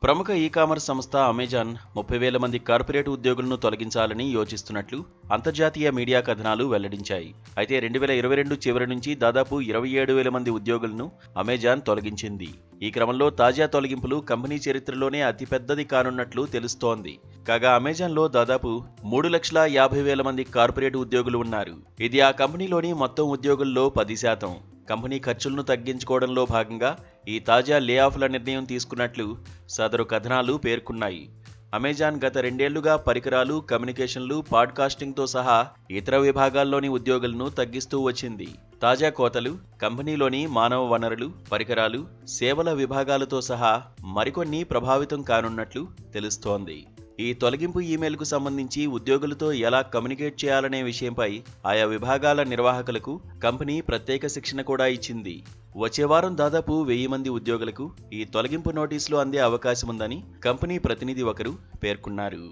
ప్రముఖ ఈ-కామర్స్ సంస్థ అమెజాన్ 30,000 మంది కార్పొరేట్ ఉద్యోగులను తొలగించాలని యోచిస్తున్నట్లు అంతర్జాతీయ మీడియా కథనాలు వెల్లడించాయి. అయితే 2022 చివరి నుంచి దాదాపు 27,000 మంది ఉద్యోగులను అమెజాన్ తొలగించింది. ఈ క్రమంలో తాజా తొలగింపులు కంపెనీ చరిత్రలోనే అతిపెద్దది కానున్నట్లు తెలుస్తోంది. కాగా అమెజాన్లో దాదాపు 3,50,000 మంది కార్పొరేట్ ఉద్యోగులు ఉన్నారు. ఇది ఆ కంపెనీలోని మొత్తం ఉద్యోగుల్లో 10%. కంపెనీ ఖర్చులను తగ్గించుకోవడంలో భాగంగా ఈ తాజా లే ఆఫ్ల నిర్ణయం తీసుకున్నట్లు సదరు కథనాలు పేర్కొన్నాయి. అమెజాన్ గత 2 ఏళ్లుగా పరికరాలు, కమ్యూనికేషన్లు, పాడ్కాస్టింగ్తో సహా ఇతర విభాగాల్లోని ఉద్యోగులను తగ్గిస్తూ వచ్చింది. తాజా కోతలు కంపెనీలోని మానవ వనరులు, పరికరాలు, సేవల విభాగాలతో సహా మరికొన్ని ప్రభావితం కానున్నట్లు తెలుస్తోంది. ఈ తొలగింపు ఈమెయిల్కు సంబంధించి ఉద్యోగులతో ఎలా కమ్యూనికేట్ చేయాలనే విషయంపై ఆయా విభాగాల నిర్వాహకులకు కంపెనీ ప్రత్యేక శిక్షణ కూడా ఇచ్చింది. వచ్చే వారం దాదాపు 1000 మంది ఉద్యోగులకు ఈ తొలగింపు నోటీసులు అందే అవకాశముందని కంపెనీ ప్రతినిధి ఒకరు పేర్కొన్నారు.